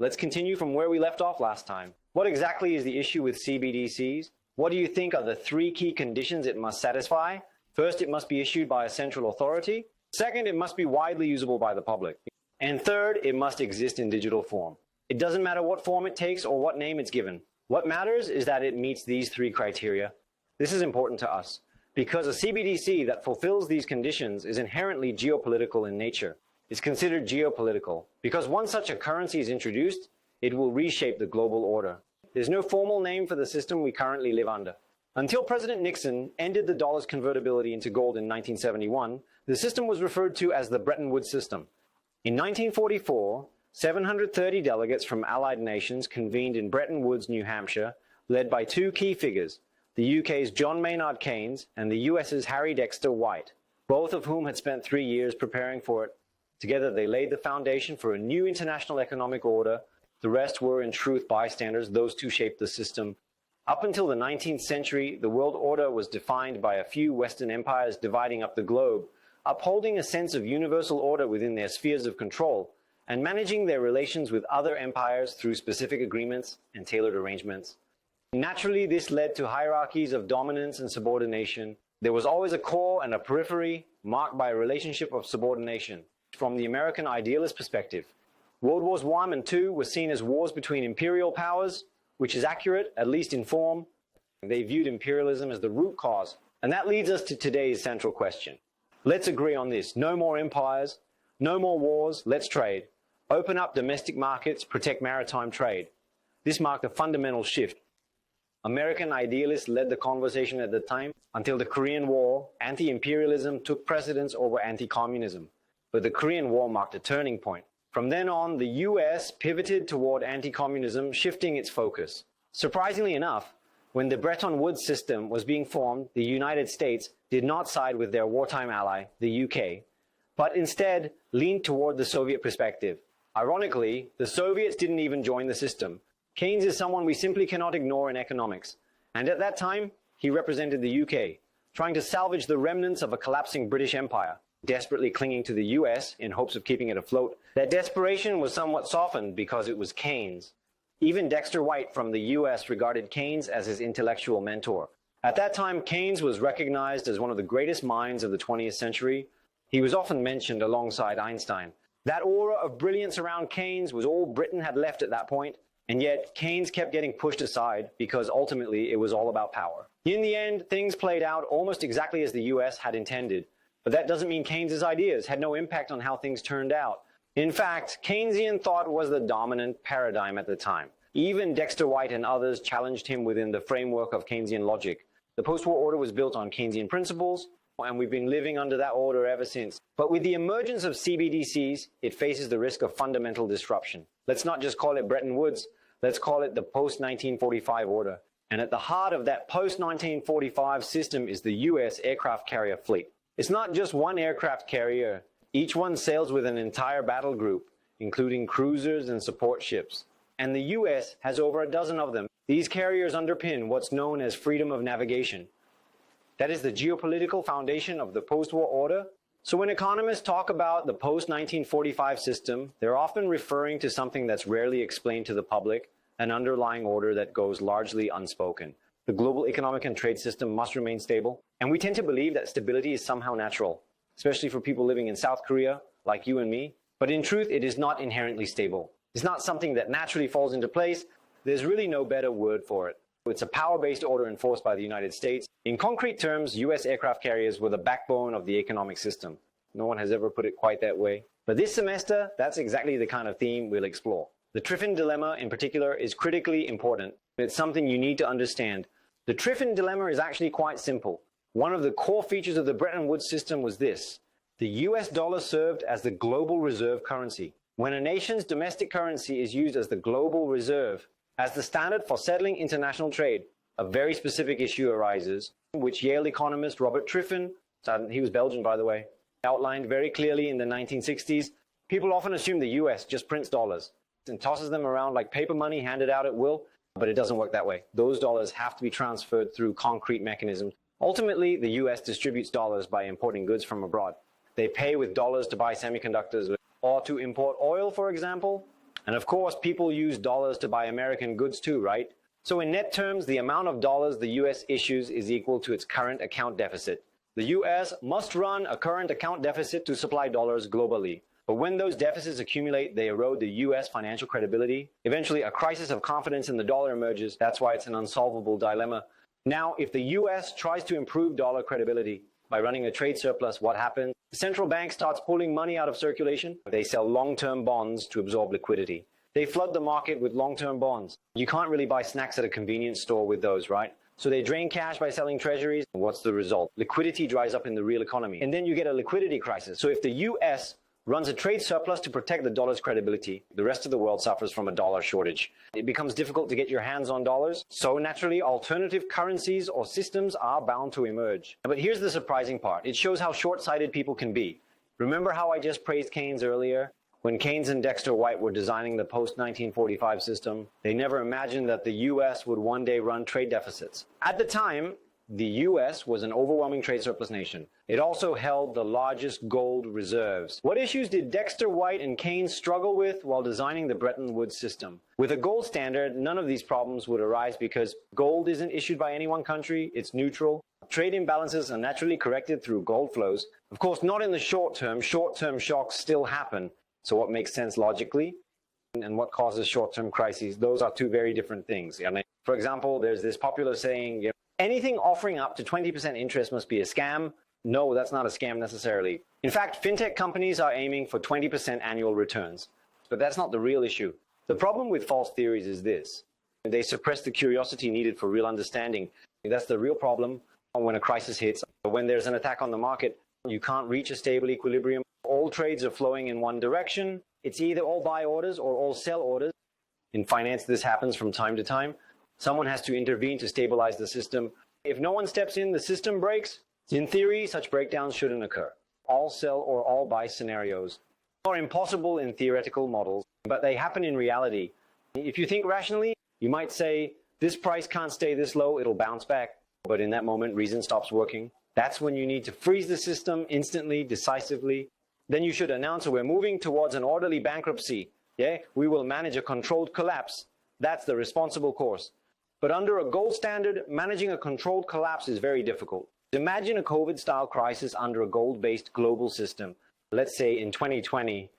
Let's continue from where we left off last time. What exactly is the issue with CBDCs? What do you think are the 3 key conditions it must satisfy? First, it must be issued by a central authority. Second, it must be widely usable by the public. And third, it must exist in digital form. It doesn't matter what form it takes or what name it's given. What matters is that it meets these 3 criteria. This is important to us because a CBDC that fulfills these conditions is inherently geopolitical in nature. It's considered geopolitical because once such a currency is introduced, it will reshape the global order. There's no formal name for the system we currently live under. Until President Nixon ended the dollar's convertibility into gold in 1971, the system was referred to as the Bretton Woods system. In 1944, 730 delegates from allied nations convened in Bretton Woods, New Hampshire, led by 2 key figures, the UK's John Maynard Keynes and the US's Harry Dexter White, both of whom had spent 3 years preparing for it. Together they laid the foundation for a new international economic order. The rest were in truth bystanders. Those 2 shaped the system. Up until the 19th century, the world order was defined by a few Western empires dividing up the globe, upholding a sense of universal order within their spheres of control, and managing their relations with other empires through specific agreements and tailored arrangements. Naturally, this led to hierarchies of dominance and subordination. There was always a core and a periphery marked by a relationship of subordination. From the American idealist perspective, World Wars I and II were seen as wars between imperial powers, which is accurate, at least in form. They viewed imperialism as the root cause. And that leads us to today's central question. Let's agree on this. No more empires, no more wars, let's trade. Open up domestic markets, protect maritime trade. This marked a fundamental shift. American idealists led the conversation at the time until the Korean War. Anti-imperialism took precedence over anti-communism. But the Korean War marked a turning point. From then on, the US pivoted toward anti-communism, shifting its focus. Surprisingly enough, when the Bretton Woods system was being formed, the United States did not side with their wartime ally, the UK, but instead leaned toward the Soviet perspective. Ironically, the Soviets didn't even join the system. Keynes is someone we simply cannot ignore in economics. And at that time, he represented the UK, trying to salvage the remnants of a collapsing British Empire, desperately clinging to the US in hopes of keeping it afloat. That desperation was somewhat softened because it was Keynes. Even Dexter White from the US regarded Keynes as his intellectual mentor. At that time, Keynes was recognized as one of the greatest minds of the 20th century. He was often mentioned alongside Einstein. That aura of brilliance around Keynes was all Britain had left at that point. And yet, Keynes kept getting pushed aside because ultimately it was all about power. In the end, things played out almost exactly as the US had intended. But that doesn't mean Keynes's ideas had no impact on how things turned out. In fact, Keynesian thought was the dominant paradigm at the time. Even Dexter White and others challenged him within the framework of Keynesian logic. The post-war order was built on Keynesian principles, and we've been living under that order ever since. But with the emergence of CBDCs, it faces the risk of fundamental disruption. Let's not just call it Bretton Woods. Let's call it the post-1945 order. And at the heart of that post-1945 system is the US aircraft carrier fleet. It's not just one aircraft carrier. Each one sails with an entire battle group, including cruisers and support ships. And the US has over a dozen of them. These carriers underpin what's known as freedom of navigation. That is the geopolitical foundation of the post-war order. So when economists talk about the post-1945 system, they're often referring to something that's rarely explained to the public, an underlying order that goes largely unspoken. The global economic and trade system must remain stable, and we tend to believe that stability is somehow natural, especially for people living in South Korea, like you and me. But in truth, it is not inherently stable. It's not something that naturally falls into place. There's really no better word for it. It's a power-based order enforced by the United States. In concrete terms, US aircraft carriers were the backbone of the economic system. No one has ever put it quite that way. But this semester, that's exactly the kind of theme we'll explore. The Triffin dilemma in particular is critically important. It's something you need to understand. The Triffin dilemma is actually quite simple. One of the core features of the Bretton Woods system was this. The US dollar served as the global reserve currency. When a nation's domestic currency is used as the global reserve, as the standard for settling international trade, a very specific issue arises, which Yale economist Robert Triffin, he was Belgian by the way, outlined very clearly in the 1960s. People often assume the US just prints dollars and tosses them around like paper money handed out at will, but it doesn't work that way. Those dollars have to be transferred through concrete mechanisms. Ultimately, the US distributes dollars by importing goods from abroad. They pay with dollars to buy semiconductors or to import oil, for example. And of course, people use dollars to buy American goods too, right? So in net terms, the amount of dollars the US issues is equal to its current account deficit. The US must run a current account deficit to supply dollars globally. But when those deficits accumulate, they erode the US financial credibility. Eventually, a crisis of confidence in the dollar emerges. That's why it's an unsolvable dilemma. Now, if the US tries to improve dollar credibility by running a trade surplus, what happens? The central bank starts pulling money out of circulation. They sell long-term bonds to absorb liquidity. They flood the market with long-term bonds. You can't really buy snacks at a convenience store with those, right? So they drain cash by selling treasuries. What's the result? Liquidity dries up in the real economy. And then you get a liquidity crisis. So if the US runs a trade surplus to protect the dollar's credibility, the rest of the world suffers from a dollar shortage. It becomes difficult to get your hands on dollars. So naturally, alternative currencies or systems are bound to emerge. But here's the surprising part. It shows how short-sighted people can be. Remember how I just praised Keynes earlier? When Keynes and Dexter White were designing the post-1945 system, they never imagined that the US would one day run trade deficits. At the time, the US was an overwhelming trade surplus nation. It also held the largest gold reserves. What issues did Dexter White and Keynes struggle with while designing the Bretton Woods system? With a gold standard, none of these problems would arise because gold isn't issued by any one country, it's neutral. Trade imbalances are naturally corrected through gold flows. Of course, not in the short term. Short-term shocks still happen. So what makes sense logically and what causes short-term crises, those are two very different things. For example, there's this popular saying, anything offering up to 20% interest must be a scam. No, that's not a scam necessarily. In fact, fintech companies are aiming for 20% annual returns. But that's not the real issue. The problem with false theories is this. They suppress the curiosity needed for real understanding. That's the real problem when a crisis hits. When there's an attack on the market, you can't reach a stable equilibrium. All trades are flowing in one direction. It's either all buy orders or all sell orders. In finance, this happens from time to time. Someone has to intervene to stabilize the system. If no one steps in, the system breaks. In theory, such breakdowns shouldn't occur. All sell or all buy scenarios are impossible in theoretical models, but they happen in reality. If you think rationally, you might say, this price can't stay this low, it'll bounce back. But in that moment, reason stops working. That's when you need to freeze the system instantly, decisively. Then you should announce we're moving towards an orderly bankruptcy. We will manage a controlled collapse. That's the responsible course. But under a gold standard, managing a controlled collapse is very difficult. Imagine a COVID-style crisis under a gold-based global system. Let's say in 2020,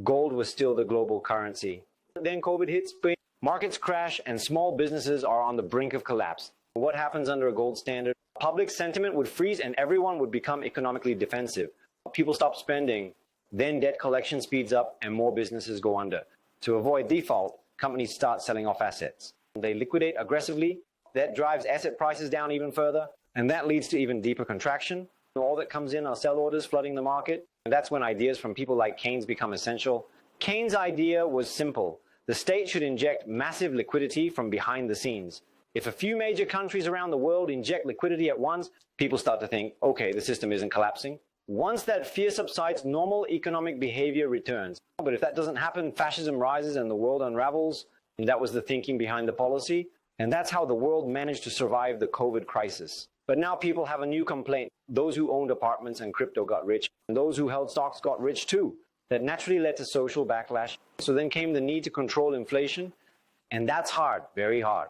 gold was still the global currency. Then COVID hits, markets crash, and small businesses are on the brink of collapse. What happens under a gold standard? Public sentiment would freeze and everyone would become economically defensive. People stop spending. Then debt collection speeds up and more businesses go under. To avoid default, companies start selling off assets. They liquidate aggressively. That drives asset prices down even further. And that leads to even deeper contraction. All that comes in are sell orders flooding the market. And that's when ideas from people like Keynes become essential. Keynes' idea was simple. The state should inject massive liquidity from behind the scenes. If a few major countries around the world inject liquidity at once, people start to think, okay, the system isn't collapsing. Once that fear subsides, normal economic behavior returns. But if that doesn't happen, fascism rises and the world unravels. And that was the thinking behind the policy. And that's how the world managed to survive the COVID crisis. But now people have a new complaint. Those who owned apartments and crypto got rich. And those who held stocks got rich too. That naturally led to social backlash. So then came the need to control inflation. And that's hard, very hard.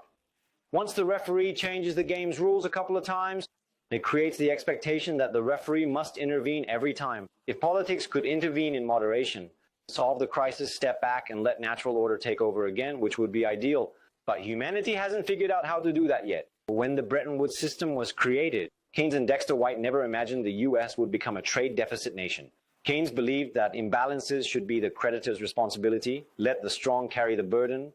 Once the referee changes the game's rules a couple of times, it creates the expectation that the referee must intervene every time. If politics could intervene in moderation, solve the crisis, step back, and let natural order take over again, which would be ideal. But humanity hasn't figured out how to do that yet. When the Bretton Woods system was created, Keynes and Dexter White never imagined the US would become a trade deficit nation. Keynes believed that imbalances should be the creditor's responsibility, let the strong carry the burden.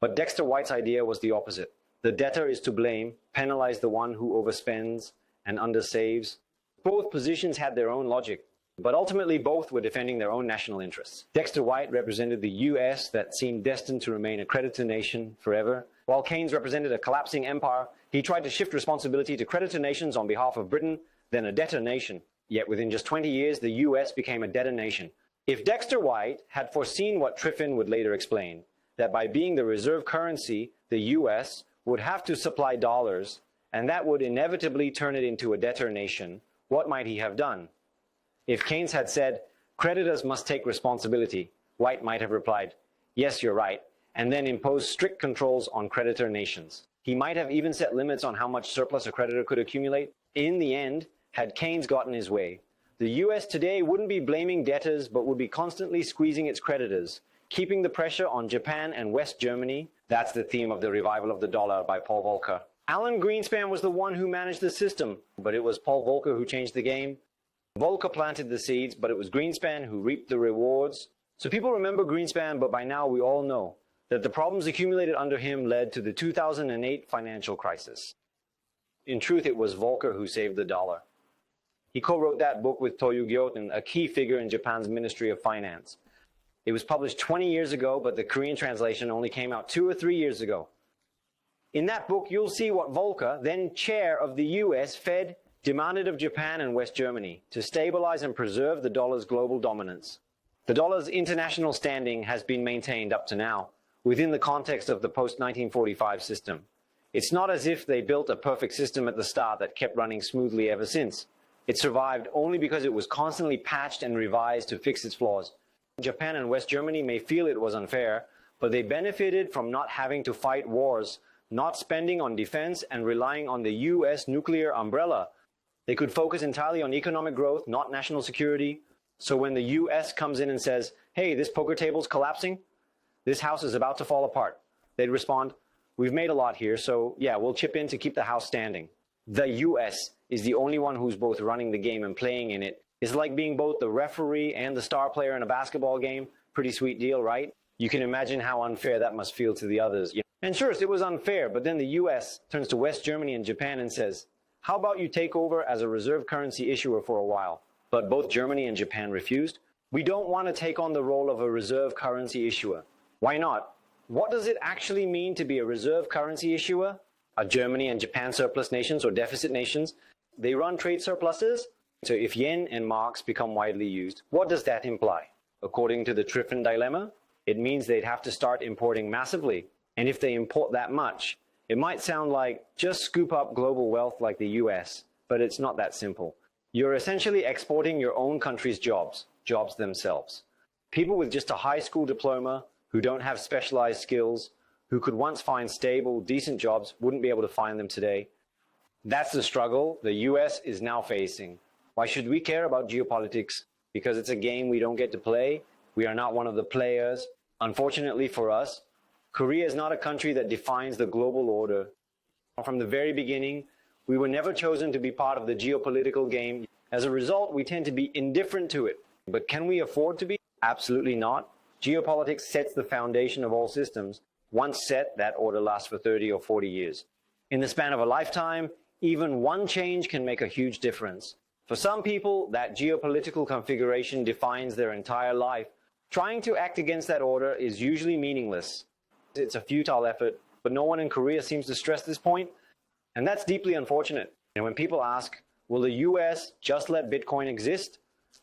But Dexter White's idea was the opposite. The debtor is to blame, penalize the one who overspends and undersaves. Both positions had their own logic, but ultimately both were defending their own national interests. Dexter White represented the US that seemed destined to remain a creditor nation forever, while Keynes represented a collapsing empire. He tried to shift responsibility to creditor nations on behalf of Britain, then a debtor nation. Yet within just 20 years, the US became a debtor nation. If Dexter White had foreseen what Triffin would later explain, that by being the reserve currency, the US would have to supply dollars, and that would inevitably turn it into a debtor nation, what might he have done? If Keynes had said, creditors must take responsibility, White might have replied, Yes, you're right, and then imposed strict controls on creditor nations. He might have even set limits on how much surplus a creditor could accumulate. In the end, had Keynes gotten his way, the US today wouldn't be blaming debtors but would be constantly squeezing its creditors, keeping the pressure on Japan and West Germany. That's the theme of The Revival of the Dollar by Paul Volcker. Alan Greenspan was the one who managed the system, but it was Paul Volcker who changed the game. Volcker planted the seeds, but it was Greenspan who reaped the rewards. So people remember Greenspan, but by now we all know that the problems accumulated under him led to the 2008 financial crisis. In truth, it was Volcker who saved the dollar. He co-wrote that book with Toyo Gyoten, a key figure in Japan's Ministry of Finance. It was published 20 years ago, but the Korean translation only came out 2 or 3 years ago. In that book, you'll see what Volcker, then chair of the US Fed, demanded of Japan and West Germany to stabilize and preserve the dollar's global dominance. The dollar's international standing has been maintained up to now, within the context of the post-1945 system. It's not as if they built a perfect system at the start that kept running smoothly ever since. It survived only because it was constantly patched and revised to fix its flaws. Japan and West Germany may feel it was unfair, but they benefited from not having to fight wars, not spending on defense, and relying on the US nuclear umbrella. They could focus entirely on economic growth, not national security. So when the US comes in and says, hey, this poker table's collapsing, this house is about to fall apart, they'd respond, we've made a lot here, so yeah, we'll chip in to keep the house standing. The US is the only one who's both running the game and playing in it. It's like being both the referee and the star player in a basketball game. Pretty sweet deal, right? You can imagine how unfair that must feel to the others. And sure, it was unfair, but then the US turns to West Germany and Japan and says, how about you take over as a reserve currency issuer for a while? But both Germany and Japan refused. We don't want to take on the role of a reserve currency issuer. Why not? What does it actually mean to be a reserve currency issuer? Are Germany and Japan surplus nations or deficit nations? They run trade surpluses. So if yen and marks become widely used, what does that imply? According to the Triffin dilemma, it means they'd have to start importing massively. And if they import that much, it might sound like just scoop up global wealth like the US, but it's not that simple. You're essentially exporting your own country's jobs themselves. People with just a high school diploma, who don't have specialized skills, who could once find stable, decent jobs, wouldn't be able to find them today. That's the struggle the US is now facing. Why should we care about geopolitics? Because it's a game we don't get to play. We are not one of the players. Unfortunately for us, Korea is not a country that defines the global order. From the very beginning, we were never chosen to be part of the geopolitical game. As a result, we tend to be indifferent to it. But can we afford to be? Absolutely not. Geopolitics sets the foundation of all systems. Once set, that order lasts for 30 or 40 years. In the span of a lifetime, even one change can make a huge difference. For some people, that geopolitical configuration defines their entire life. Trying to act against that order is usually meaningless. It's a futile effort, but no one in Korea seems to stress this point, and that's deeply unfortunate. And when people ask, will the US just let Bitcoin exist?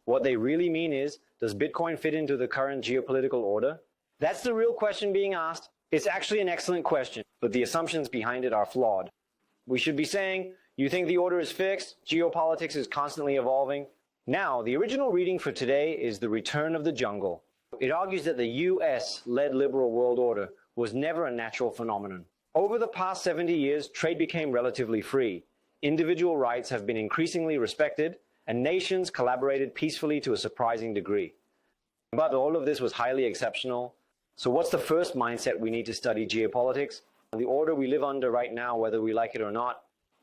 What they really mean is, does Bitcoin fit into the current geopolitical order? That's the real question being asked. It's actually an excellent question, but the assumptions behind it are flawed. We should be saying, you think the order is fixed? Geopolitics is constantly evolving. Now, the original reading for today is The Return of the Jungle. It argues that the US-led liberal world order was never a natural phenomenon. Over the past 70 years, trade became relatively free. Individual rights have been increasingly respected, and nations collaborated peacefully to a surprising degree. But all of this was highly exceptional. So what's the first mindset we need to study geopolitics? The order we live under right now, whether we like it or not,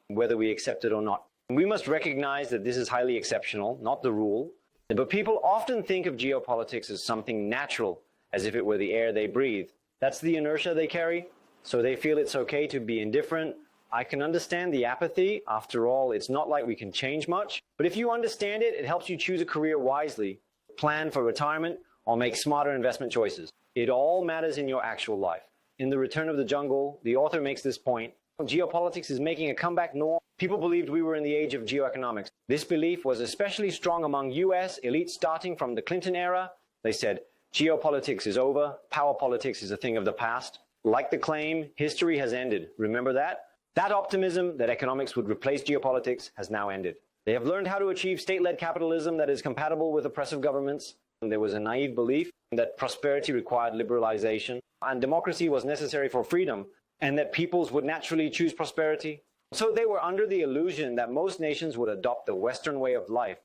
whether we accept it or not. We must recognize that this is highly exceptional, not the rule. But people often think of geopolitics as something natural, as if it were the air they breathe. That's the inertia they carry, so they feel it's okay to be indifferent. I can understand the apathy. After all, it's not like we can change much. But if you understand it, it helps you choose a career wisely, plan for retirement, or make smarter investment choices. It all matters in your actual life. In The Return of the Jungle, the author makes this point. Geopolitics is making a comeback norm. People believed we were in the age of geoeconomics. This belief was especially strong among US elites starting from the Clinton era. They said, geopolitics is over, power politics is a thing of the past. Like the claim, history has ended. Remember that? That optimism that economics would replace geopolitics has now ended. They have learned how to achieve state-led capitalism that is compatible with oppressive governments. And there was a naive belief that prosperity required liberalization, and democracy was necessary for freedom, and that peoples would naturally choose prosperity. So they were under the illusion that most nations would adopt the Western way of life.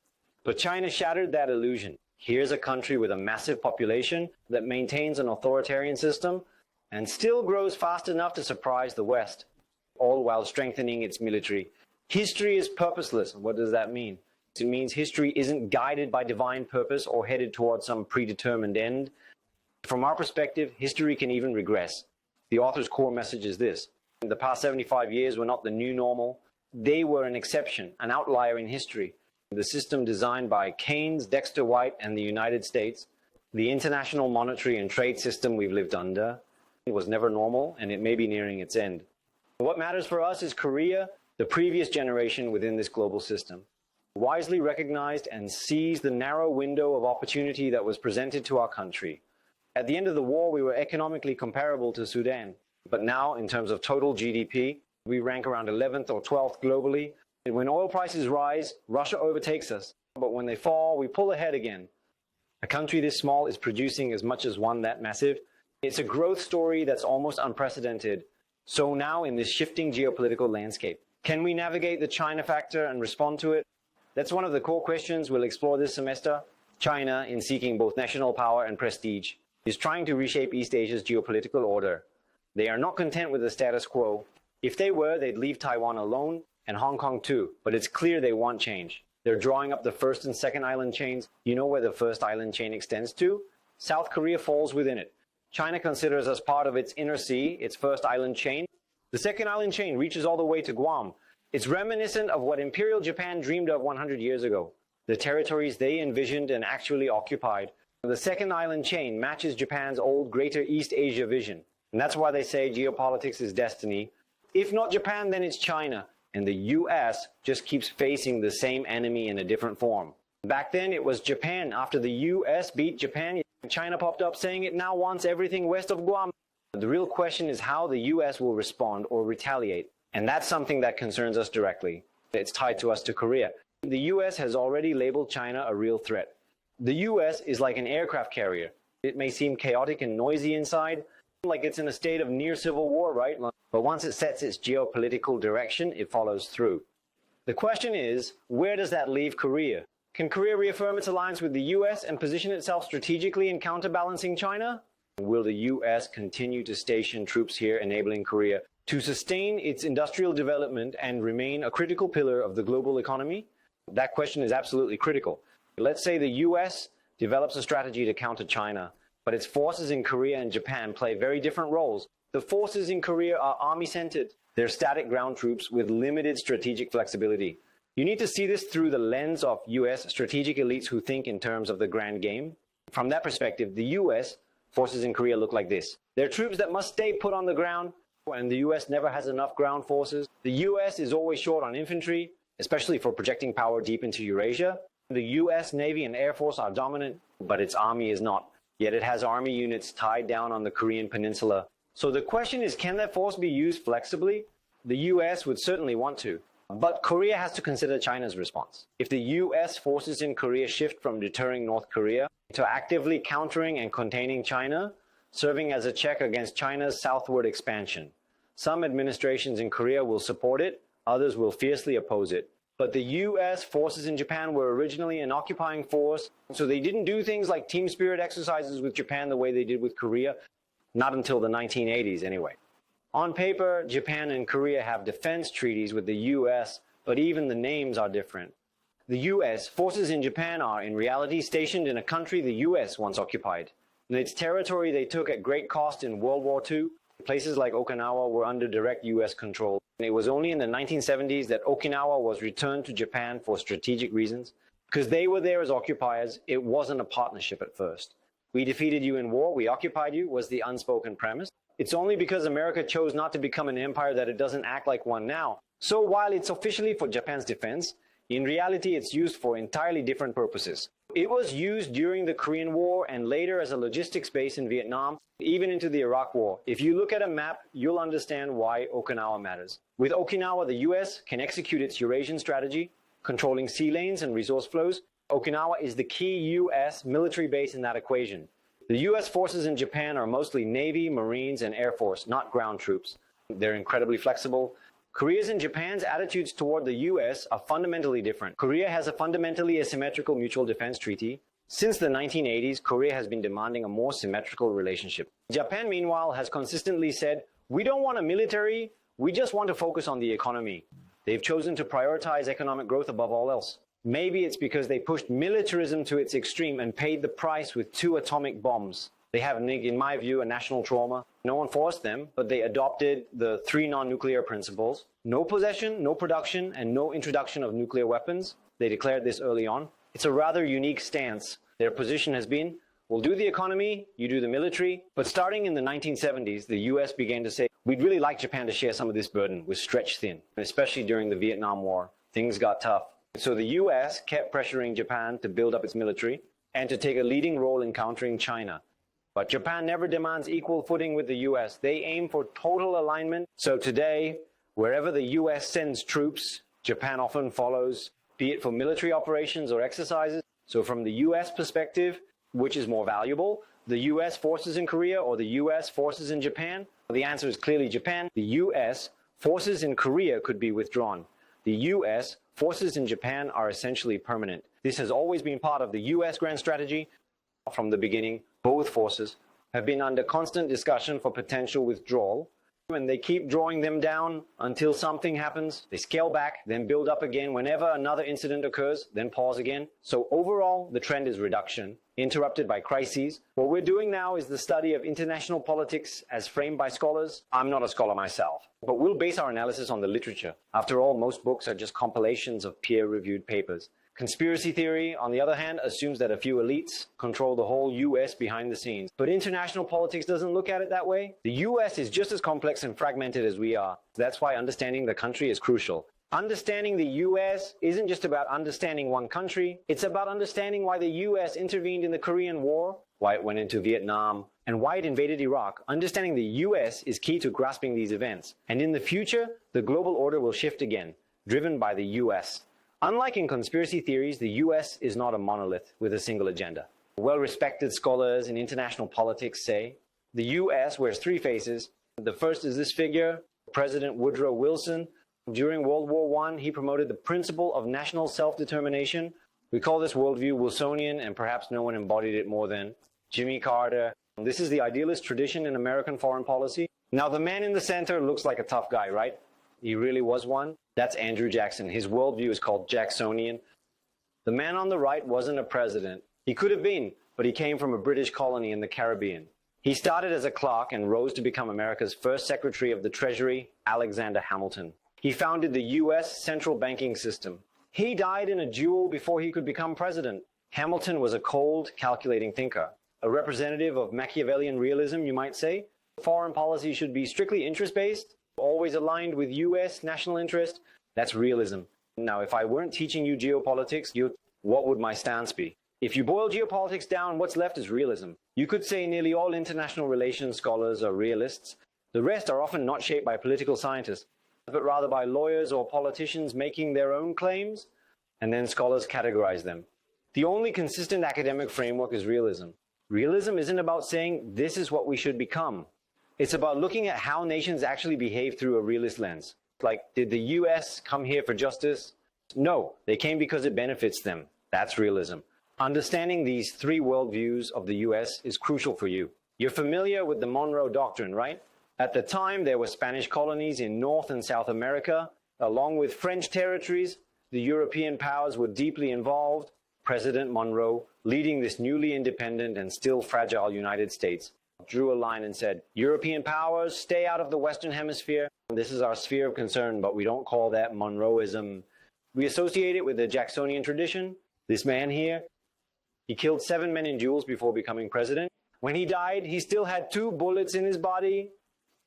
But China shattered that illusion. Here's a country with a massive population that maintains an authoritarian system and still grows fast enough to surprise the West, all while strengthening its military. History is purposeless. What does that mean? It means history isn't guided by divine purpose or headed towards some predetermined end. From our perspective, history can even regress. The author's core message is this: the past 75 years were not the new normal. They were an exception, an outlier in history. The system designed by Keynes, Dexter White, and the United States, the international monetary and trade system we've lived under, it was never normal, and it may be nearing its end. What matters for us is Korea, the previous generation within this global system, wisely recognized and seized the narrow window of opportunity that was presented to our country. At the end of the war, we were economically comparable to Sudan. But now, in terms of total GDP, we rank around 11th or 12th globally. And when oil prices rise, Russia overtakes us. But when they fall, we pull ahead again. A country this small is producing as much as one that massive. It's a growth story that's almost unprecedented. So now, in this shifting geopolitical landscape, can we navigate the China factor and respond to it? That's one of the core questions we'll explore this semester. China, in seeking both national power and prestige, is trying to reshape East Asia's geopolitical order. They are not content with the status quo. If they were, they'd leave Taiwan alone, and Hong Kong too. But it's clear they want change. They're drawing up the first and second island chains. You know where the first island chain extends to? South Korea falls within it. China considers us part of its inner sea, its first island chain. The second island chain reaches all the way to Guam. It's reminiscent of what Imperial Japan dreamed of 100 years ago, the territories they envisioned and actually occupied. The second island chain matches Japan's old Greater East Asia vision. And that's why they say geopolitics is destiny. If not Japan, then it's China. And the US just keeps facing the same enemy in a different form. Back then, it was Japan. After the US beat Japan, China popped up saying it now wants everything west of Guam. The real question is how the US will respond or retaliate. And that's something that concerns us directly. It's tied to us to Korea. The US has already labeled China a real threat. The US is like an aircraft carrier. It may seem chaotic and noisy inside, like it's in a state of near civil war, right? But once it sets its geopolitical direction, it follows through. The question is, where does that leave Korea? Can Korea reaffirm its alliance with the US and position itself strategically in counterbalancing China? Will the US continue to station troops here, enabling Korea to sustain its industrial development and remain a critical pillar of the global economy? That question is absolutely critical. Let's say the US develops a strategy to counter China, but its forces in Korea and Japan play very different roles. The forces in Korea are army-centered. They're static ground troops with limited strategic flexibility. You need to see this through the lens of US strategic elites who think in terms of the grand game. From that perspective, the US forces in Korea look like this. They're troops that must stay put on the ground, and the US never has enough ground forces. The US is always short on infantry, especially for projecting power deep into Eurasia. The US Navy and Air Force are dominant, but its army is not. Yet it has army units tied down on the Korean peninsula. So the question is, can that force be used flexibly? The US would certainly want to. But Korea has to consider China's response. If the US forces in Korea shift from deterring North Korea to actively countering and containing China, serving as a check against China's southward expansion. Some administrations in Korea will support it, others will fiercely oppose it. But the US forces in Japan were originally an occupying force, so they didn't do things like team spirit exercises with Japan the way they did with Korea, not until the 1980s anyway. On paper, Japan and Korea have defense treaties with the US, but even the names are different. The US forces in Japan are in reality stationed in a country the US once occupied. And its territory they took at great cost in World War II. Places like Okinawa were under direct US control. And it was only in the 1970s that Okinawa was returned to Japan for strategic reasons. Because they were there as occupiers, it wasn't a partnership at first. We defeated you in war, we occupied you, was the unspoken premise. It's only because America chose not to become an empire that it doesn't act like one now. So while it's officially for Japan's defense, in reality it's used for entirely different purposes. It was used during the Korean War and later as a logistics base in Vietnam, even into the Iraq War. If you look at a map, you'll understand why Okinawa matters. With Okinawa, the US can execute its Eurasian strategy, controlling sea lanes and resource flows. Okinawa is the key US military base in that equation. The US forces in Japan are mostly Navy, Marines, and Air Force, not ground troops. They're incredibly flexible. Korea's and Japan's attitudes toward the US are fundamentally different. Korea has a fundamentally asymmetrical mutual defense treaty. Since the 1980s, Korea has been demanding a more symmetrical relationship. Japan, meanwhile, has consistently said, we don't want a military, we just want to focus on the economy. They've chosen to prioritize economic growth above all else. Maybe it's because they pushed militarism to its extreme and paid the price with 2 atomic bombs. They have, in my view, a national trauma. No one forced them, but they adopted the 3 non-nuclear principles. No possession, no production, and no introduction of nuclear weapons. They declared this early on. It's a rather unique stance. Their position has been, we'll do the economy, you do the military. But starting in the 1970s, the US began to say, we'd really like Japan to share some of this burden. We're stretched thin, especially during the Vietnam War. Things got tough. So the US kept pressuring Japan to build up its military and to take a leading role in countering China. But Japan never demands equal footing with the US. They aim for total alignment. So today, wherever the US sends troops, Japan often follows, be it for military operations or exercises. So from the US perspective, which is more valuable, the US forces in Korea or the US forces in Japan? The answer is clearly Japan. The US forces in Korea could be withdrawn. The US forces in Japan are essentially permanent. This has always been part of the US grand strategy. From the beginning, both forces have been under constant discussion for potential withdrawal. And they keep drawing them down until something happens. They scale back, then build up again. Whenever another incident occurs, then pause again. So overall, the trend is reduction, interrupted by crises. What we're doing now is the study of international politics as framed by scholars. I'm not a scholar myself, but we'll base our analysis on the literature. After all, most books are just compilations of peer-reviewed papers. Conspiracy theory, on the other hand, assumes that a few elites control the whole US behind the scenes. But international politics doesn't look at it that way. The US is just as complex and fragmented as we are. That's why understanding the country is crucial. Understanding the US isn't just about understanding one country. It's about understanding why the US intervened in the Korean War, why it went into Vietnam, and why it invaded Iraq. Understanding the US is key to grasping these events. And in the future, the global order will shift again, driven by the US. Unlike in conspiracy theories, the US is not a monolith with a single agenda. Well-respected scholars in international politics say the US wears 3 faces. The first is this figure, President Woodrow Wilson. During World War I, he promoted the principle of national self-determination. We call this worldview Wilsonian, and perhaps no one embodied it more than Jimmy Carter. This is the idealist tradition in American foreign policy. Now, the man in the center looks like a tough guy, right? He really was one. That's Andrew Jackson. His worldview is called Jacksonian. The man on the right wasn't a president. He could have been, but he came from a British colony in the Caribbean. He started as a clerk and rose to become America's first Secretary of the Treasury, Alexander Hamilton. He founded the US central banking system. He died in a duel before he could become president. Hamilton was a cold, calculating thinker, a representative of Machiavellian realism, you might say. Foreign policy should be strictly interest-based, always aligned with US national interest. That's realism. Now, if I weren't teaching you geopolitics, what would my stance be? If you boil geopolitics down, what's left is realism. You could say nearly all international relations scholars are realists. The rest are often not shaped by political scientists, but rather by lawyers or politicians making their own claims, and then scholars categorize them. The only consistent academic framework is realism. Realism isn't about saying this is what we should become. It's about looking at how nations actually behave through a realist lens. Like, did the US come here for justice? No, they came because it benefits them. That's realism. Understanding these 3 worldviews of the US is crucial for you. You're familiar with the Monroe Doctrine, right? At the time, there were Spanish colonies in North and South America. Along with French territories, the European powers were deeply involved. President Monroe, leading this newly independent and still fragile United States, drew a line and said, European powers, stay out of the Western Hemisphere. This is our sphere of concern, but we don't call that Monroeism. We associate it with the Jacksonian tradition. This man here, he killed 7 men in duels before becoming president. When he died, he still had 2 bullets in his body,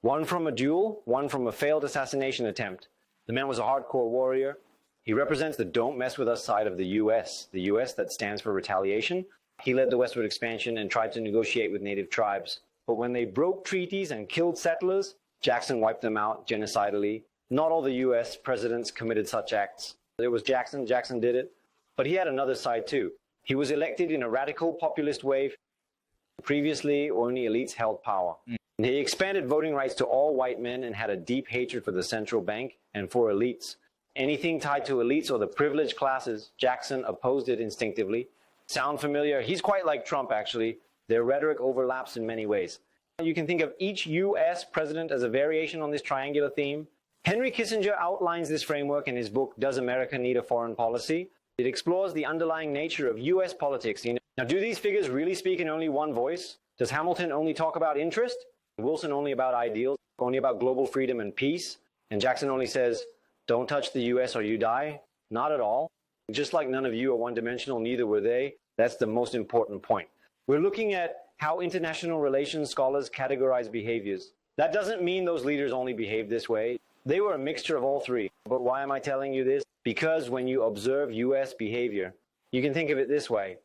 one from a duel, one from a failed assassination attempt. The man was a hardcore warrior. He represents the don't mess with us side of the US that stands for retaliation. He led the westward expansion and tried to negotiate with native tribes. But when they broke treaties and killed settlers, Jackson wiped them out genocidally. Not all the US presidents committed such acts. It was Jackson did it. But he had another side too. He was elected in a radical populist way Previously, only elites held power. He expanded voting rights to all white men and had a deep hatred for the central bank and for elites. Anything tied to elites or the privileged classes, Jackson opposed it instinctively. Sound familiar? He's quite like Trump, actually. Their rhetoric overlaps in many ways. You can think of each US president as a variation on this triangular theme. Henry Kissinger outlines this framework in his book, Does America Need a Foreign Policy? It explores the underlying nature of US politics. Now, do these figures really speak in only one voice? Does Hamilton only talk about interest? Wilson only about ideals, only about global freedom and peace? And Jackson only says, don't touch the US or you die? Not at all. Just like none of you are one-dimensional, neither were they. That's the most important point. We're looking at how international relations scholars categorize behaviors. That doesn't mean those leaders only behaved this way. They were a mixture of all three. But why am I telling you this? Because when you observe US behavior, you can think of it this way.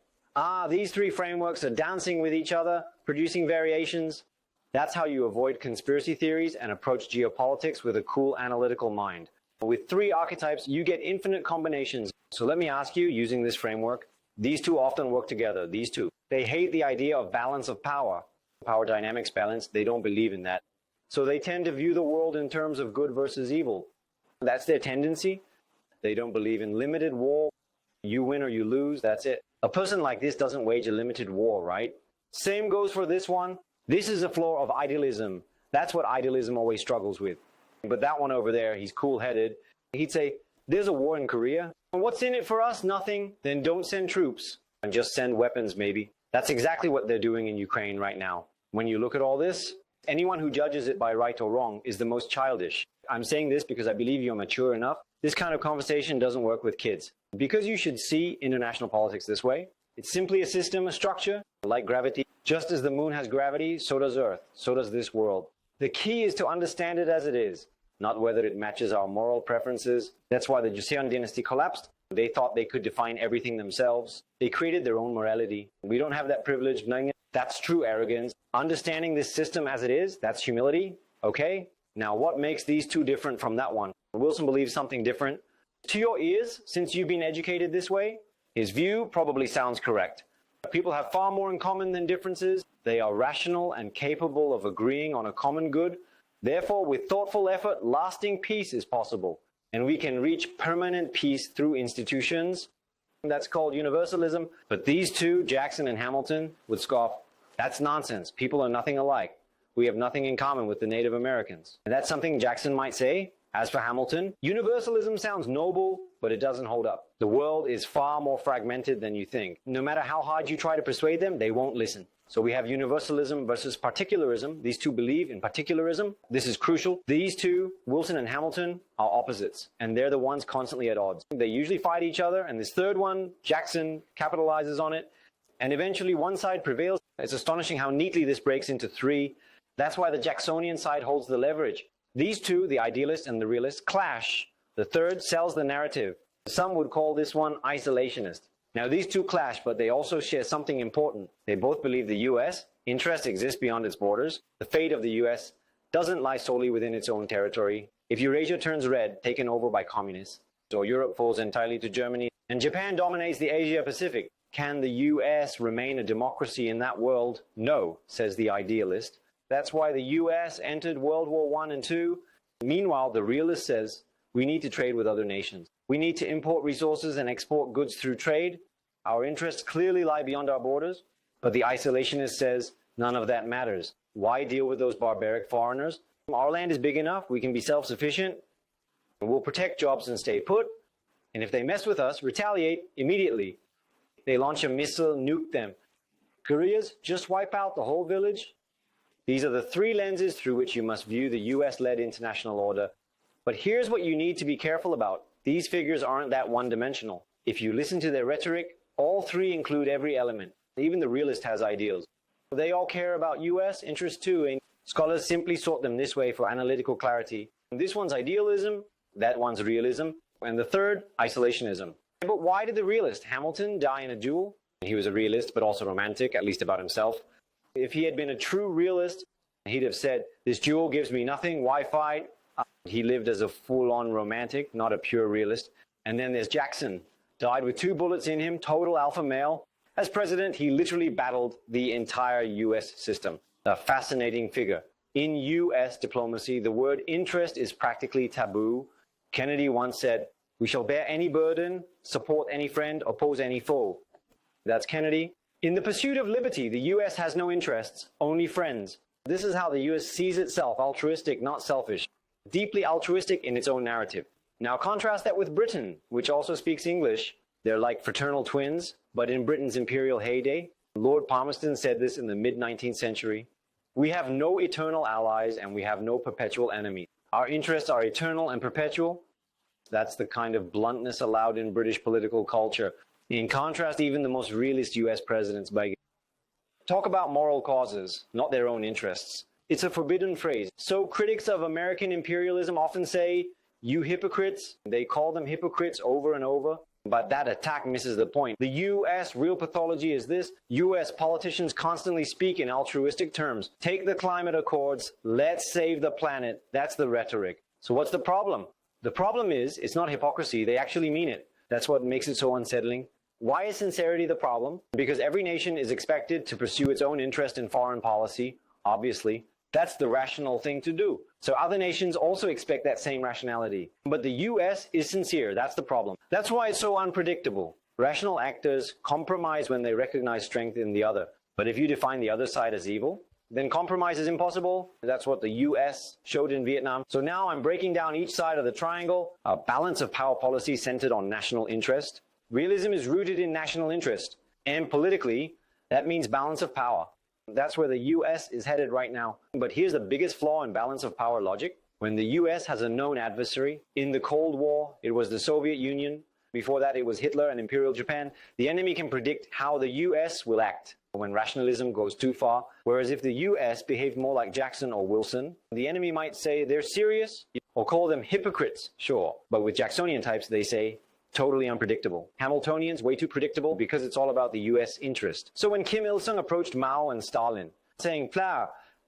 These three frameworks are dancing with each other, producing variations. That's how you avoid conspiracy theories and approach geopolitics with a cool analytical mind. With three archetypes, you get infinite combinations. So let me ask you, using this framework, these two often work together, these two. They hate the idea of balance of power. Power dynamics balance, they don't believe in that. So they tend to view the world in terms of good versus evil. That's their tendency. They don't believe in limited war. You win or you lose, that's it. A person like this doesn't wage a limited war, right? Same goes for this one. This is a flaw of idealism. That's what idealism always struggles with. But that one over there, he's cool-headed. He'd say, there's a war in Korea. What's in it for us? Nothing. Then don't send troops. And just send weapons, maybe. That's exactly what they're doing in Ukraine right now. When you look at all this, anyone who judges it by right or wrong is the most childish. I'm saying this because I believe you're mature enough. This kind of conversation doesn't work with kids. Because you should see international politics this way. It's simply a system, a structure, like gravity. Just as the moon has gravity, so does Earth, so does this world. The key is to understand it as it is, not whether it matches our moral preferences. That's why the Joseon dynasty collapsed. They thought they could define everything themselves. They created their own morality. We don't have that privilege. That's true arrogance. Understanding this system as it is, that's humility. Okay? Now, what makes these two different from that one? Wilson believes something different. To your ears, since you've been educated this way, his view probably sounds correct. People have far more in common than differences. They are rational and capable of agreeing on a common good. Therefore, with thoughtful effort, lasting peace is possible. And we can reach permanent peace through institutions. That's called universalism. But these two, Jackson and Hamilton, would scoff, that's nonsense. People are nothing alike. We have nothing in common with the Native Americans. And that's something Jackson might say. As for Hamilton, universalism sounds noble, but it doesn't hold up. The world is far more fragmented than you think. No matter how hard you try to persuade them, they won't listen. So we have universalism versus particularism. These two believe in particularism. This is crucial. These two, Wilson and Hamilton, are opposites. And they're the ones constantly at odds. They usually fight each other. And this third one, Jackson, capitalizes on it. And eventually one side prevails. It's astonishing how neatly this breaks into three. That's why the Jacksonian side holds the leverage. These two, the idealist and the realist, clash. The third sells the narrative. Some would call this one isolationist. Now, these two clash, but they also share something important. They both believe the U.S. interest exists beyond its borders. The fate of the U.S. doesn't lie solely within its own territory. If Eurasia turns red, taken over by communists, or Europe falls entirely to Germany, and Japan dominates the Asia-Pacific, can the U.S. remain a democracy in that world? No, says the idealist. That's why the U.S. entered World War I and II. Meanwhile, the realist says, we need to trade with other nations. We need to import resources and export goods through trade. Our interests clearly lie beyond our borders. But the isolationist says, none of that matters. Why deal with those barbaric foreigners? Our land is big enough. We can be self-sufficient. We'll protect jobs and stay put. And if they mess with us, retaliate immediately. They launch a missile, nuke them. Koreans just wipe out the whole village. These are the three lenses through which you must view the US-led international order. But here's what you need to be careful about. These figures aren't that one-dimensional. If you listen to their rhetoric, all three include every element. Even the realist has ideals. They all care about US interests too, and scholars simply sort them this way for analytical clarity. This one's idealism, that one's realism, and the third, isolationism. But why did the realist, Hamilton, die in a duel? He was a realist, but also romantic, at least about himself. If he had been a true realist, he'd have said, this duel gives me nothing, why fight? He lived as a full-on romantic, not a pure realist. And then there's Jackson, died with 2 bullets in him, total alpha male. As president, he literally battled the entire US system. A fascinating figure. In US diplomacy, the word interest is practically taboo. Kennedy once said, "We shall bear any burden, support any friend, oppose any foe." That's Kennedy. In the pursuit of liberty, the US has no interests, only friends. This is how the US sees itself, altruistic, not selfish. Deeply altruistic in its own narrative. Now contrast that with Britain, which also speaks English. They're like fraternal twins, but in Britain's imperial heyday. Lord Palmerston said this in the mid-19th century. "We have no eternal allies and we have no perpetual enemies. Our interests are eternal and perpetual." That's the kind of bluntness allowed in British political culture. In contrast, even the most realist US presidents beg. Talk about moral causes, not their own interests. It's a forbidden phrase. So critics of American imperialism often say, "You hypocrites." They call them hypocrites over and over. But that attack misses the point. The US real pathology is this. US politicians constantly speak in altruistic terms. Take the climate accords. Let's save the planet. That's the rhetoric. So what's the problem? The problem is, it's not hypocrisy. They actually mean it. That's what makes it so unsettling. Why is sincerity the problem? Because every nation is expected to pursue its own interest in foreign policy, obviously. That's the rational thing to do. So other nations also expect that same rationality. But the US is sincere. That's the problem. That's why it's so unpredictable. Rational actors compromise when they recognize strength in the other. But if you define the other side as evil, then compromise is impossible. That's what the US showed in Vietnam. So now I'm breaking down each side of the triangle. A balance of power policy centered on national interest. Realism is rooted in national interest. And politically, that means balance of power. That's where the US is headed right now. But here's the biggest flaw in balance of power logic. When the US has a known adversary, in the Cold War, it was the Soviet Union. Before that, it was Hitler and Imperial Japan. The enemy can predict how the US will act when rationalism goes too far. Whereas if the US behaved more like Jackson or Wilson, the enemy might say they're serious or call them hypocrites, sure. But with Jacksonian types, they say, totally unpredictable. Hamiltonians, way too predictable because it's all about the US interest. So when Kim Il-sung approached Mao and Stalin, saying,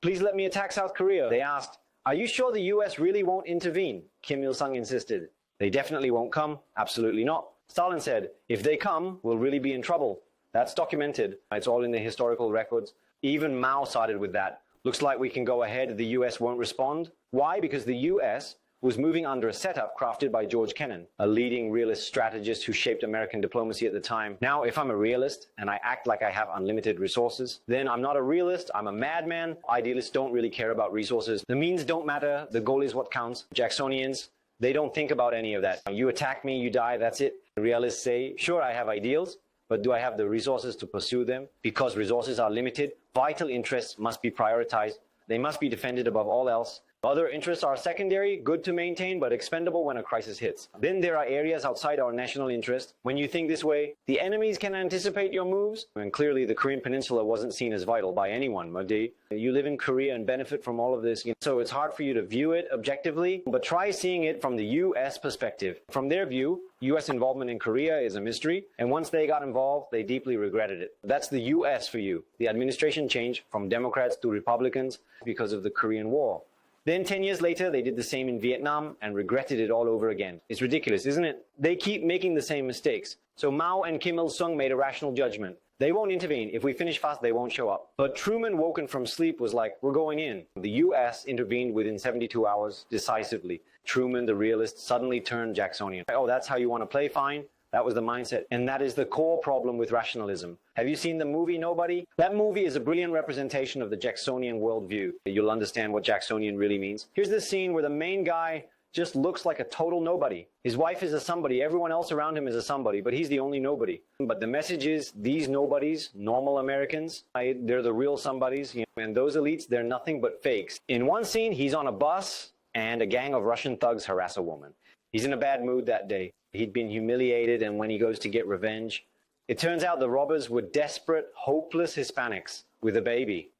please let me attack South Korea, they asked, "Are you sure the US really won't intervene?" Kim Il-sung insisted. "They definitely won't come." "Absolutely not." Stalin said, "If they come, we'll really be in trouble." That's documented. It's all in the historical records. Even Mao sided with that. Looks like we can go ahead, the US won't respond. Why? Because the US was moving under a setup crafted by George Kennan, a leading realist strategist who shaped American diplomacy at the time. Now, if I'm a realist and I act like I have unlimited resources, then I'm not a realist, I'm a madman. Idealists don't really care about resources. The means don't matter, the goal is what counts. Jacksonians, they don't think about any of that. You attack me, you die, that's it. Realists say, sure, I have ideals, but do I have the resources to pursue them? Because resources are limited, vital interests must be prioritized. They must be defended above all else. Other interests are secondary, good to maintain, but expendable when a crisis hits. Then there are areas outside our national interest. When you think this way, the enemies can anticipate your moves. And clearly the Korean Peninsula wasn't seen as vital by anyone, Madi. You live in Korea and benefit from all of this. So it's hard for you to view it objectively, but try seeing it from the US perspective. From their view, US involvement in Korea is a mystery, and once they got involved, they deeply regretted it. That's the US for you. The administration changed from Democrats to Republicans because of the Korean War. Then 10 years later, they did the same in Vietnam and regretted it all over again. It's ridiculous, isn't it? They keep making the same mistakes. So Mao and Kim Il-sung made a rational judgment. They won't intervene. If we finish fast, they won't show up. But Truman, woken from sleep, was like, we're going in. The US intervened within 72 hours decisively. Truman, the realist, suddenly turned Jacksonian. Oh, that's how you want to play? Fine. That was the mindset. And that is the core problem with rationalism. Have you seen the movie Nobody? That movie is a brilliant representation of the Jacksonian worldview. You'll understand what Jacksonian really means. Here's this scene where the main guy just looks like a total nobody. His wife is a somebody. Everyone else around him is a somebody, but he's the only nobody. But the message is these nobodies, normal Americans, they're the real somebodies. And those elites, they're nothing but fakes. In one scene, he's on a bus and a gang of Russian thugs harass a woman. He's in a bad mood that day. He'd been humiliated, and when he goes to get revenge, it turns out the robbers were desperate, hopeless Hispanics with a baby.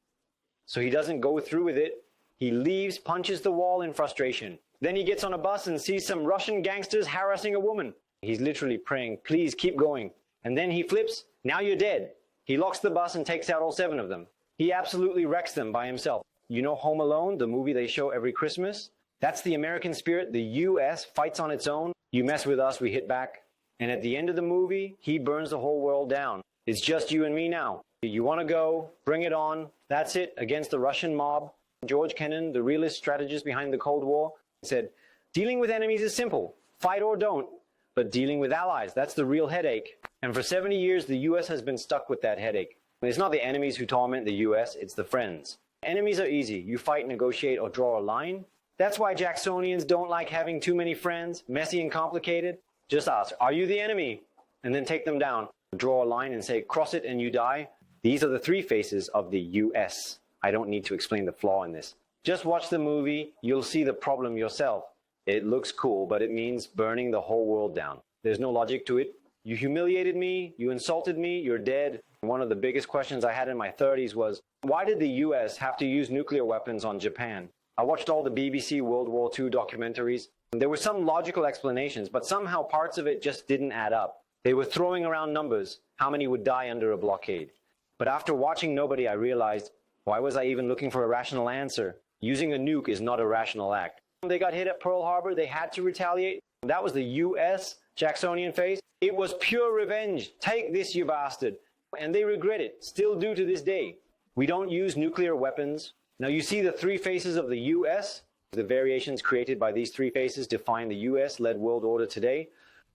So he doesn't go through with it. He leaves, punches the wall in frustration. Then he gets on a bus and sees some Russian gangsters harassing a woman. He's literally praying, please keep going. And then he flips, now you're dead. He locks the bus and takes out all 7 of them. He absolutely wrecks them by himself. You know Home Alone, the movie they show every Christmas? That's the American spirit. The US fights on its own. You mess with us, we hit back. And at the end of the movie, he burns the whole world down. It's just you and me now. You want to go, bring it on. That's it, against the Russian mob. George Kennan, the realist strategist behind the Cold War, said, dealing with enemies is simple. Fight or don't. But dealing with allies, that's the real headache. And for 70 years, the US has been stuck with that headache. It's not the enemies who torment the US, it's the friends. Enemies are easy. You fight, negotiate, or draw a line. That's why Jacksonians don't like having too many friends, messy and complicated. Just ask, are you the enemy? And then take them down. Draw a line and say, cross it and you die. These are the three faces of the US. I don't need to explain the flaw in this. Just watch the movie, you'll see the problem yourself. It looks cool, but it means burning the whole world down. There's no logic to it. You humiliated me, you insulted me, you're dead. One of the biggest questions I had in my 30s was, why did the US have to use nuclear weapons on Japan? I watched all the BBC World War II documentaries. There were some logical explanations, but somehow parts of it just didn't add up. They were throwing around numbers, how many would die under a blockade. But after watching Nobody, I realized, why was I even looking for a rational answer? Using a nuke is not a rational act. They got hit at Pearl Harbor, they had to retaliate. That was the US Jacksonian phase. It was pure revenge. Take this, you bastard. And they regret it, still do to this day. We don't use nuclear weapons. Now you see the three faces of the US. The variations created by these three faces define the US-led world order today.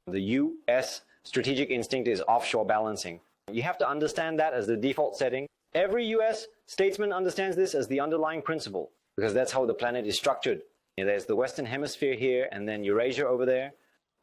The US strategic instinct is offshore balancing. You have to understand that as the default setting. Every US statesman understands this as the underlying principle, because that's how the planet is structured. There's the Western Hemisphere here, and then Eurasia over there.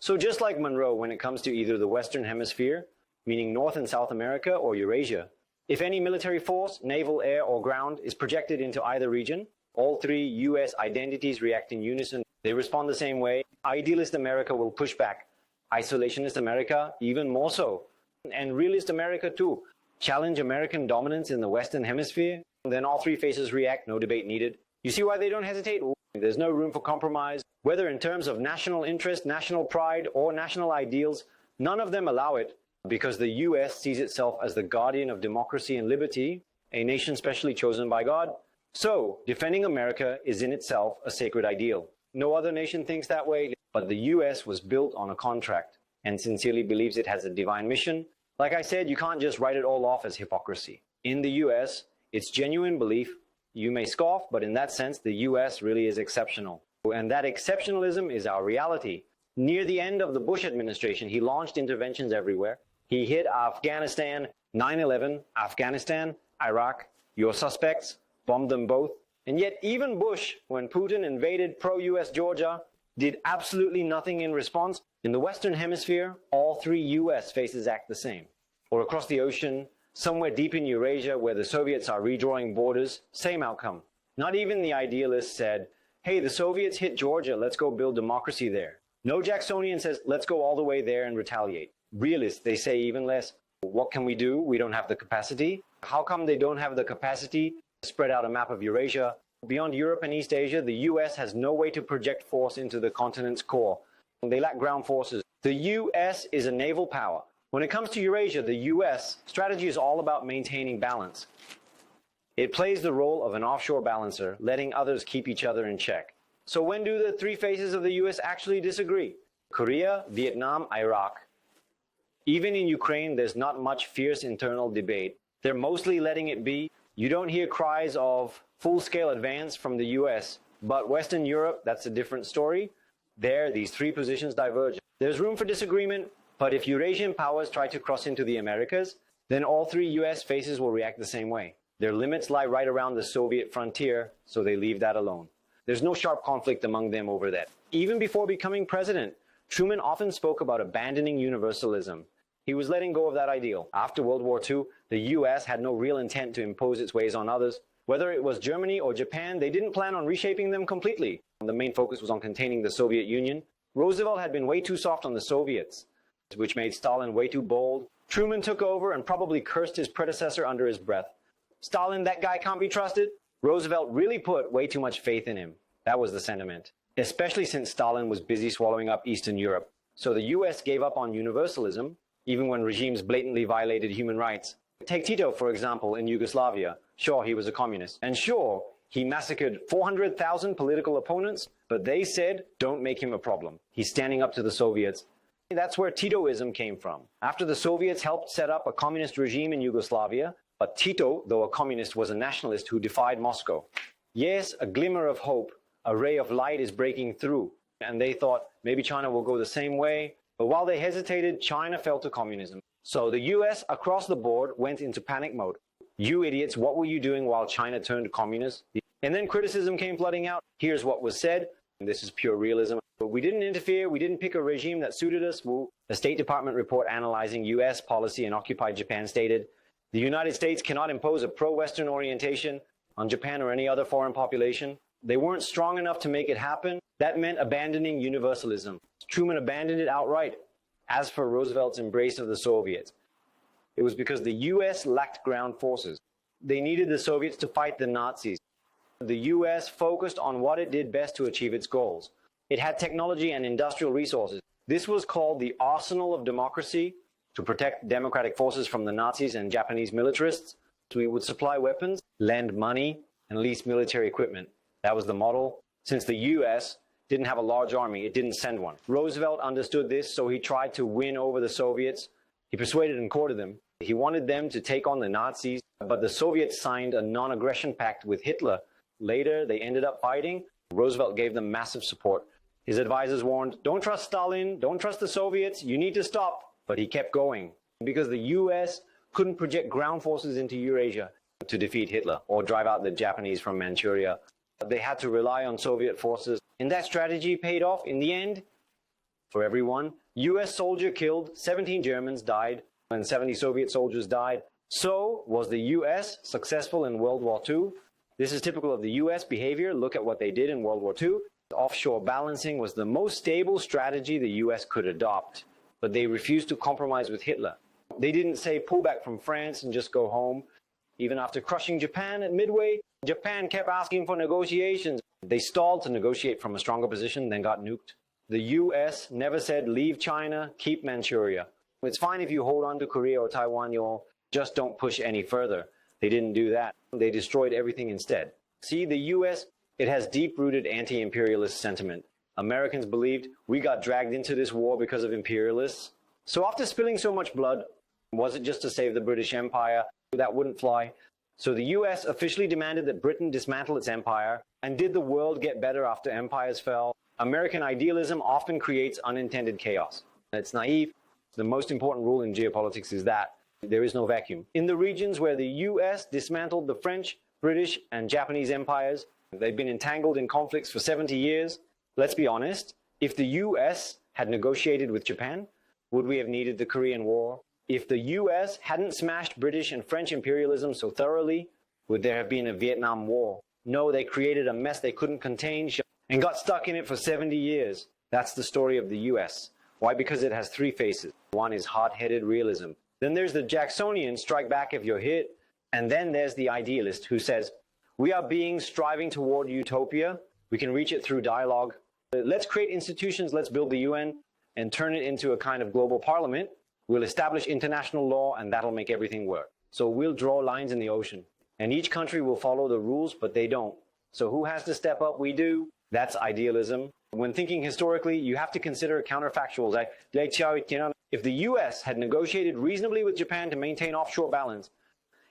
So just like Monroe when it comes to either the Western Hemisphere, meaning North and South America, or Eurasia, if any military force, naval, air, or ground, is projected into either region, all three US identities react in unison. They respond the same way. Idealist America will push back. Isolationist America, even more so. And realist America too. Challenge American dominance in the Western Hemisphere. Then all three faces react, no debate needed. You see why they don't hesitate? There's no room for compromise. Whether in terms of national interest, national pride, or national ideals, none of them allow it, because the US sees itself as the guardian of democracy and liberty, a nation specially chosen by God. So, defending America is in itself a sacred ideal. No other nation thinks that way, but the US was built on a contract and sincerely believes it has a divine mission. Like I said, you can't just write it all off as hypocrisy. In the US, it's genuine belief. You may scoff, but in that sense, the US really is exceptional. And that exceptionalism is our reality. Near the end of the Bush administration, he launched interventions everywhere. He hit Afghanistan, 9/11, Afghanistan, Iraq, your suspects, bombed them both. And yet even Bush, when Putin invaded pro-US Georgia, did absolutely nothing in response. In the Western Hemisphere, all three US faces act the same. Or across the ocean, somewhere deep in Eurasia where the Soviets are redrawing borders, same outcome. Not even the idealists said, hey, the Soviets hit Georgia, let's go build democracy there. No Jacksonian says, let's go all the way there and retaliate. Realists, they say even less. What can we do? We don't have the capacity. How come they don't have the capacity to spread out a map of Eurasia? Beyond Europe and East Asia, the US has no way to project force into the continent's core. They lack ground forces. The US is a naval power. When it comes to Eurasia, the US strategy is all about maintaining balance. It plays the role of an offshore balancer, letting others keep each other in check. So when do the three faces of the US actually disagree? Korea, Vietnam, Iraq. Even in Ukraine, there's not much fierce internal debate. They're mostly letting it be. You don't hear cries of full-scale advance from the US. But Western Europe, that's a different story. There, these three positions diverge. There's room for disagreement, but if Eurasian powers try to cross into the Americas, then all three US faces will react the same way. Their limits lie right around the Soviet frontier, so they leave that alone. There's no sharp conflict among them over that. Even before becoming president, Truman often spoke about abandoning universalism. He was letting go of that ideal. After World War II, the US had no real intent to impose its ways on others. Whether it was Germany or Japan, they didn't plan on reshaping them completely. The main focus was on containing the Soviet Union. Roosevelt had been way too soft on the Soviets, which made Stalin way too bold. Truman took over and probably cursed his predecessor under his breath. Stalin, that guy can't be trusted. Roosevelt really put way too much faith in him. That was the sentiment. Especially since Stalin was busy swallowing up Eastern Europe. So the US gave up on universalism, even when regimes blatantly violated human rights. Take Tito, for example, in Yugoslavia. Sure, he was a communist. And sure, he massacred 400,000 political opponents, but they said, don't make him a problem. He's standing up to the Soviets. That's where Titoism came from. After the Soviets helped set up a communist regime in Yugoslavia, but Tito, though a communist, was a nationalist who defied Moscow. Yes, a glimmer of hope, a ray of light is breaking through. And they thought maybe China will go the same way. But while they hesitated, China fell to communism. So the US across the board went into panic mode. You idiots, what were you doing while China turned communist? And then criticism came flooding out. Here's what was said. And this is pure realism. But we didn't interfere. We didn't pick a regime that suited us. A State Department report analyzing US policy in occupied Japan stated, the United States cannot impose a pro-Western orientation on Japan or any other foreign population. They weren't strong enough to make it happen. That meant abandoning universalism. Truman abandoned it outright. As for Roosevelt's embrace of the Soviets, it was because the US lacked ground forces. They needed the Soviets to fight the Nazis. The US focused on what it did best to achieve its goals. It had technology and industrial resources. This was called the arsenal of democracy to protect democratic forces from the Nazis and Japanese militarists. So we would supply weapons, lend money, and lease military equipment. That was the model. Since the US didn't have a large army, it didn't send one. Roosevelt understood this, so he tried to win over the Soviets. He persuaded and courted them. He wanted them to take on the Nazis, but the Soviets signed a non-aggression pact with Hitler. Later, they ended up fighting. Roosevelt gave them massive support. His advisors warned, don't trust Stalin, don't trust the Soviets, you need to stop. But he kept going because the US couldn't project ground forces into Eurasia to defeat Hitler or drive out the Japanese from Manchuria. They had to rely on Soviet forces. And that strategy paid off in the end for everyone. US soldier killed, 17 Germans died, and 70 Soviet soldiers died. So was the US successful in World War II? This is typical of the US behavior. Look at what they did in World War II. Offshore balancing was the most stable strategy the US could adopt, but they refused to compromise with Hitler. They didn't say pull back from France and just go home. Even after crushing Japan at Midway, Japan kept asking for negotiations. They stalled to negotiate from a stronger position, then got nuked. The US never said leave China, keep Manchuria. It's fine if you hold on to Korea or Taiwan, just don't push any further. They didn't do that. They destroyed everything instead. See, the US, it has deep-rooted anti-imperialist sentiment. Americans believed we got dragged into this war because of imperialists. So after spilling so much blood, was it just to save the British Empire? That wouldn't fly. So the US officially demanded that Britain dismantle its empire. And did the world get better after empires fell? American idealism often creates unintended chaos. It's naive. The most important rule in geopolitics is that there is no vacuum. In the regions where the US dismantled the French, British, and Japanese empires, they've been entangled in conflicts for 70 years. Let's be honest, if the US had negotiated with Japan, would we have needed the Korean War? If the US hadn't smashed British and French imperialism so thoroughly, would there have been a Vietnam War? No, they created a mess they couldn't contain and got stuck in it for 70 years. That's the story of the US. Why? Because it has three faces. One is hard-headed realism. Then there's the Jacksonian, strike back if you're hit. And then there's the idealist who says, we are beings striving toward utopia. We can reach it through dialogue. Let's create institutions, let's build the UN and turn it into a kind of global parliament. We'll establish international law and that'll make everything work. So we'll draw lines in the ocean. And each country will follow the rules, but they don't. So who has to step up? We do. That's idealism. When thinking historically, you have to consider counterfactuals. If the US had negotiated reasonably with Japan to maintain offshore balance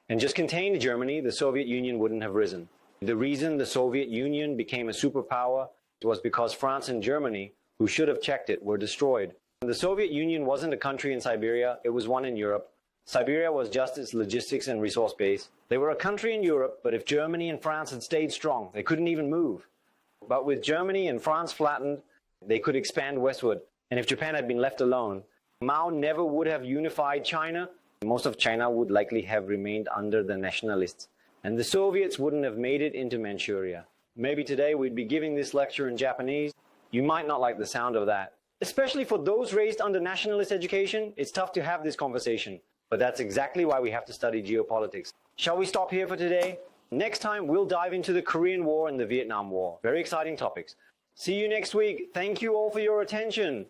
and just contained Germany, the Soviet Union wouldn't have risen. The reason the Soviet Union became a superpower was because France and Germany, who should have checked it, were destroyed. The Soviet Union wasn't a country in Siberia, it was one in Europe. Siberia was just its logistics and resource base. They were a country in Europe, but if Germany and France had stayed strong, they couldn't even move. But with Germany and France flattened, they could expand westward. And if Japan had been left alone, Mao never would have unified China. Most of China would likely have remained under the nationalists. And the Soviets wouldn't have made it into Manchuria. Maybe today we'd be giving this lecture in Japanese. You might not like the sound of that. Especially for those raised under nationalist education, it's tough to have this conversation. But that's exactly why we have to study geopolitics. Shall we stop here for today? Next time, we'll dive into the Korean War and the Vietnam War. Very exciting topics. See you next week. Thank you all for your attention.